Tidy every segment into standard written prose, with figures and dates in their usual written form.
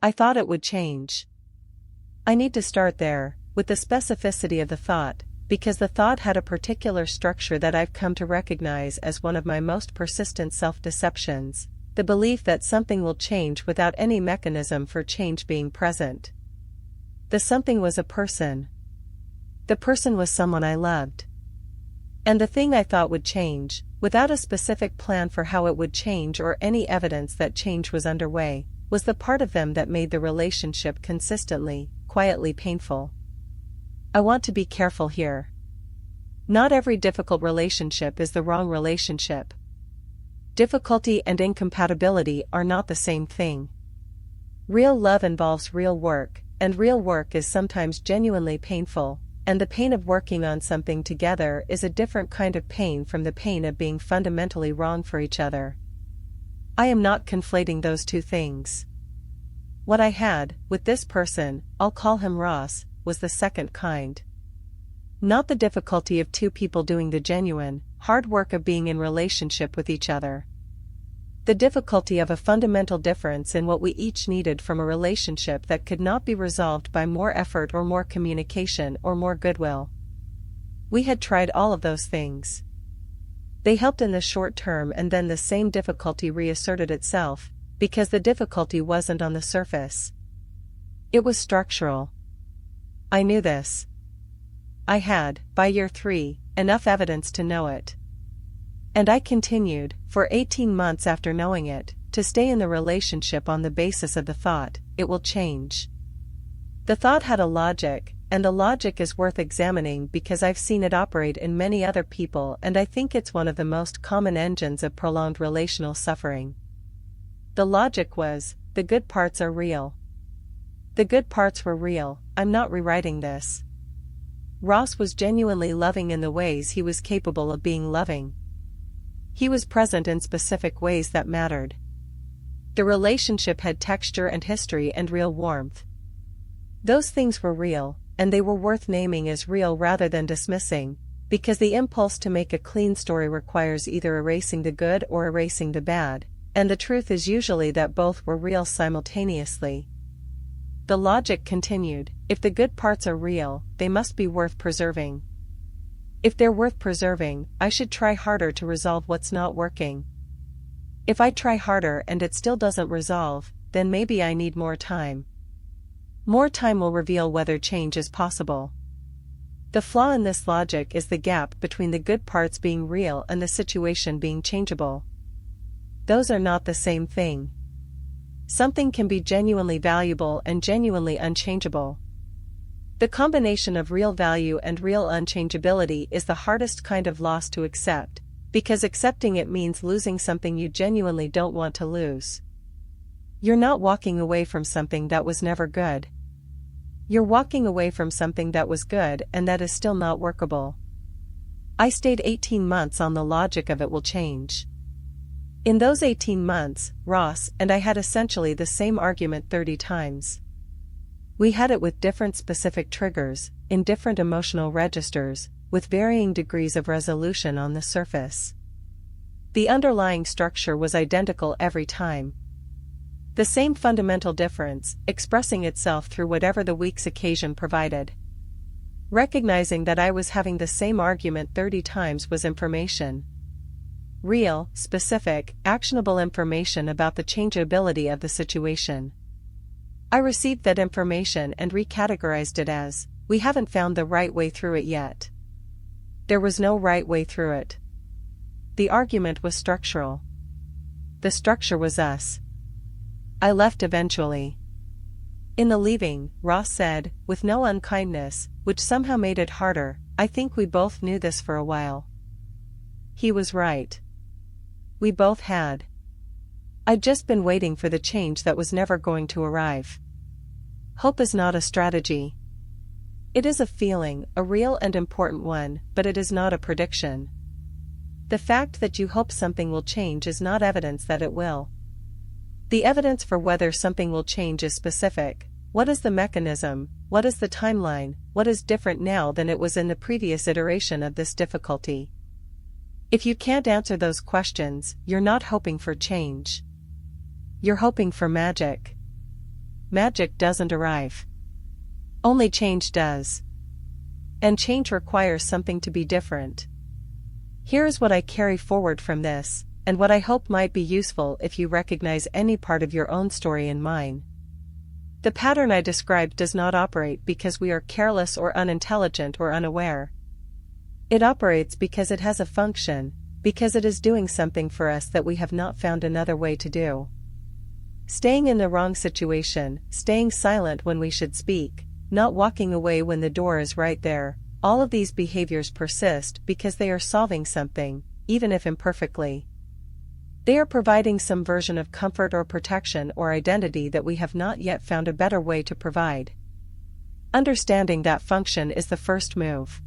I thought it would change. I need to start there, with the specificity of the thought, because the thought had a particular structure that I've come to recognize as one of my most persistent self-deceptions, the belief that something will change without any mechanism for change being present. The something was a person. The person was someone I loved. And the thing I thought would change, without a specific plan for how it would change or any evidence that change was underway, was the part of them that made the relationship consistently, quietly painful. I want to be careful here. Not every difficult relationship is the wrong relationship. Difficulty and incompatibility are not the same thing. Real love involves real work, and real work is sometimes genuinely painful, and the pain of working on something together is a different kind of pain from the pain of being fundamentally wrong for each other. I am not conflating those two things. What I had, with this person, I'll call him Ross, was the second kind. Not the difficulty of two people doing the genuine, hard work of being in relationship with each other. The difficulty of a fundamental difference in what we each needed from a relationship that could not be resolved by more effort or more communication or more goodwill. We had tried all of those things. They helped in the short term, and then the same difficulty reasserted itself, because the difficulty wasn't on the surface. It was structural. I knew this. I had, by year 3, enough evidence to know it. And I continued, for 18 months after knowing it, to stay in the relationship on the basis of the thought, it will change. The thought had a logic, and the logic is worth examining because I've seen it operate in many other people, and I think it's one of the most common engines of prolonged relational suffering. The logic was, the good parts are real. The good parts were real. I'm not rewriting this. Ross was genuinely loving in the ways he was capable of being loving. He was present in specific ways that mattered. The relationship had texture and history and real warmth. Those things were real, and they were worth naming as real rather than dismissing, because the impulse to make a clean story requires either erasing the good or erasing the bad, and the truth is usually that both were real simultaneously. The logic continued, if the good parts are real, they must be worth preserving. If they're worth preserving, I should try harder to resolve what's not working. If I try harder and it still doesn't resolve, then maybe I need more time. More time will reveal whether change is possible. The flaw in this logic is the gap between the good parts being real and the situation being changeable. Those are not the same thing. Something can be genuinely valuable and genuinely unchangeable. The combination of real value and real unchangeability is the hardest kind of loss to accept, because accepting it means losing something you genuinely don't want to lose. You're not walking away from something that was never good. You're walking away from something that was good and that is still not workable. I stayed 18 months on the logic of it will change. In those 18 months, Ross and I had essentially the same argument 30 times. We had it with different specific triggers, in different emotional registers, with varying degrees of resolution on the surface. The underlying structure was identical every time. The same fundamental difference, expressing itself through whatever the week's occasion provided. Recognizing that I was having the same argument 30 times was information. Real, specific, actionable information about the changeability of the situation. I received that information and recategorized it as, we haven't found the right way through it yet. There was no right way through it. The argument was structural. The structure was us. I left eventually. In the leaving, Ross said, with no unkindness, which somehow made it harder, I think we both knew this for a while. He was right. We both had. I'd just been waiting for the change that was never going to arrive. Hope is not a strategy. It is a feeling, a real and important one, but it is not a prediction. The fact that you hope something will change is not evidence that it will. The evidence for whether something will change is specific. What is the mechanism? What is the timeline? What is different now than it was in the previous iteration of this difficulty? If you can't answer those questions, you're not hoping for change. You're hoping for magic. magic doesn't arrive. Only change does. And change requires something to be different. Here is what I carry forward from this, and what I hope might be useful if you recognize any part of your own story in mine. The pattern I described does not operate because we are careless or unintelligent or unaware. It operates because it has a function, because it is doing something for us that we have not found another way to do. Staying in the wrong situation, staying silent when we should speak, not walking away when the door is right there, all of these behaviors persist because they are solving something, even if imperfectly. They are providing some version of comfort or protection or identity that we have not yet found a better way to provide. Understanding that function is the first move.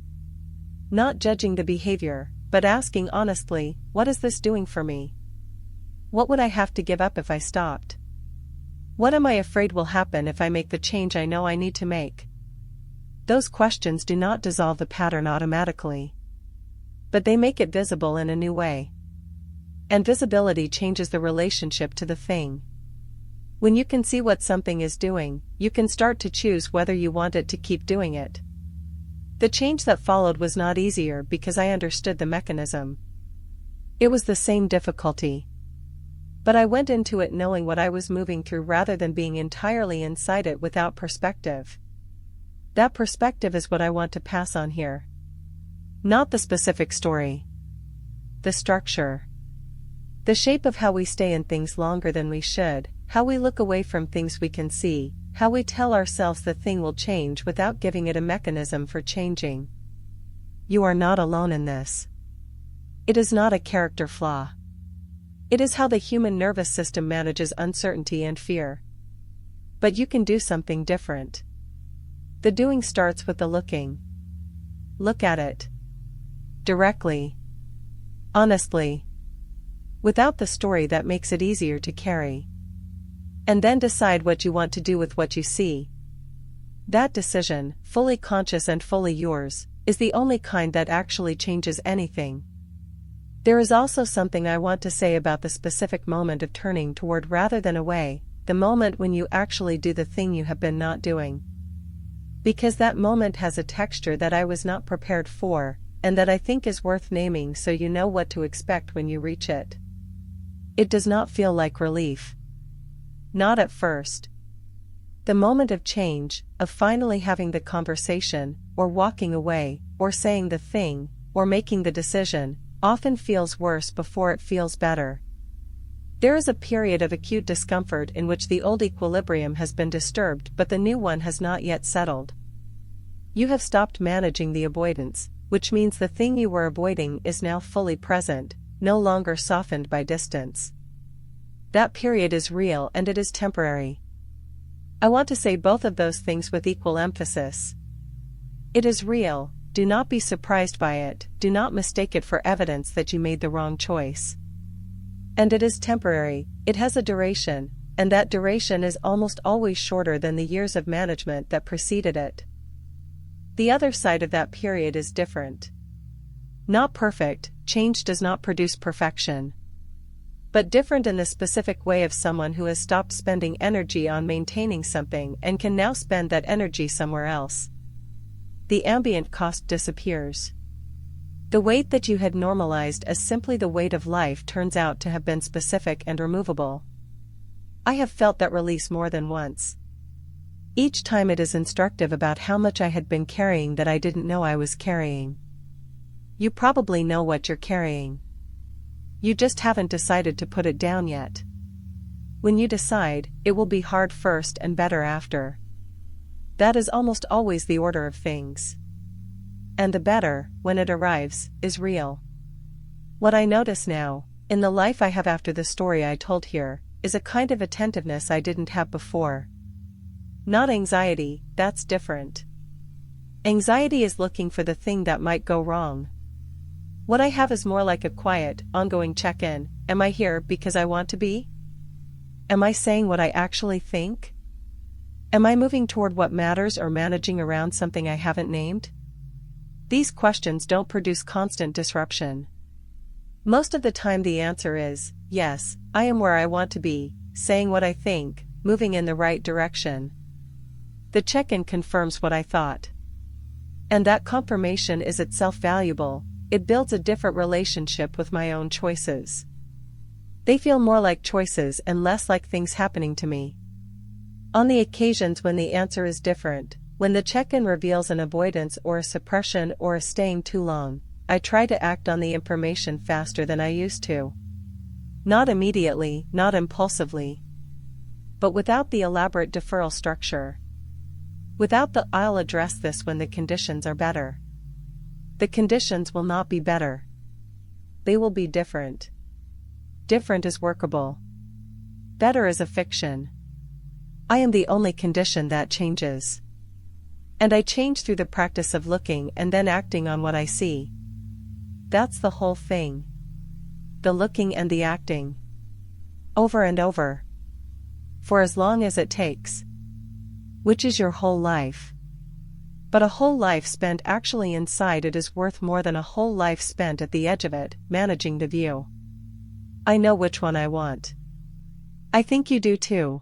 Not judging the behavior, but asking honestly, what is this doing for me? What would I have to give up if I stopped? What am I afraid will happen if I make the change I know I need to make? Those questions do not dissolve the pattern automatically. But they make it visible in a new way. And visibility changes the relationship to the thing. When you can see what something is doing, you can start to choose whether you want it to keep doing it. The change that followed was not easier because I understood the mechanism. It was the same difficulty. But I went into it knowing what I was moving through rather than being entirely inside it without perspective. That perspective is what I want to pass on here. Not the specific story. The structure. The shape of how we stay in things longer than we should, how we look away from things we can see, how we tell ourselves the thing will change without giving it a mechanism for changing. You are not alone in this. It is not a character flaw. It is how the human nervous system manages uncertainty and fear. But you can do something different. The doing starts with the looking. Look at it. Directly. Honestly. Without the story that makes it easier to carry. And then decide what you want to do with what you see. That decision, fully conscious and fully yours, is the only kind that actually changes anything. There is also something I want to say about the specific moment of turning toward rather than away, the moment when you actually do the thing you have been not doing. Because that moment has a texture that I was not prepared for, and that I think is worth naming so you know what to expect when you reach it. It does not feel like relief. Not at first. The moment of change, of finally having the conversation, or walking away, or saying the thing, or making the decision, often feels worse before it feels better. There is a period of acute discomfort in which the old equilibrium has been disturbed but the new one has not yet settled. You have stopped managing the avoidance, which means the thing you were avoiding is now fully present, no longer softened by distance. That period is real and it is temporary. I want to say both of those things with equal emphasis. It is real, do not be surprised by it, do not mistake it for evidence that you made the wrong choice. And it is temporary, it has a duration, and that duration is almost always shorter than the years of management that preceded it. The other side of that period is different. Not perfect, change does not produce perfection. But different in the specific way of someone who has stopped spending energy on maintaining something and can now spend that energy somewhere else. The ambient cost disappears. The weight that you had normalized as simply the weight of life turns out to have been specific and removable. I have felt that release more than once. Each time it is instructive about how much I had been carrying that I didn't know I was carrying. You probably know what you're carrying. You just haven't decided to put it down yet. When you decide, it will be hard first and better after. That is almost always the order of things. And the better, when it arrives, is real. What I notice now, in the life I have after the story I told here, is a kind of attentiveness I didn't have before. Not anxiety, that's different. Anxiety is looking for the thing that might go wrong. What I have is more like a quiet, ongoing check-in. Am I here because I want to be? Am I saying what I actually think? Am I moving toward what matters or managing around something I haven't named? These questions don't produce constant disruption. Most of the time the answer is, yes, I am where I want to be, saying what I think, moving in the right direction. The check-in confirms what I thought. And that confirmation is itself valuable. It builds a different relationship with my own choices. They feel more like choices and less like things happening to me. On the occasions when the answer is different, when the check-in reveals an avoidance or a suppression or a staying too long, I try to act on the information faster than I used to. Not immediately, not impulsively, but without the elaborate deferral structure. Without the "I'll address this when the conditions are better." The conditions will not be better. They will be different. Different is workable. Better is a fiction. I am the only condition that changes. And I change through the practice of looking and then acting on what I see. That's the whole thing. The looking and the acting. Over and over. For as long as it takes. Which is your whole life. But a whole life spent actually inside it is worth more than a whole life spent at the edge of it, managing the view. I know which one I want. I think you do too.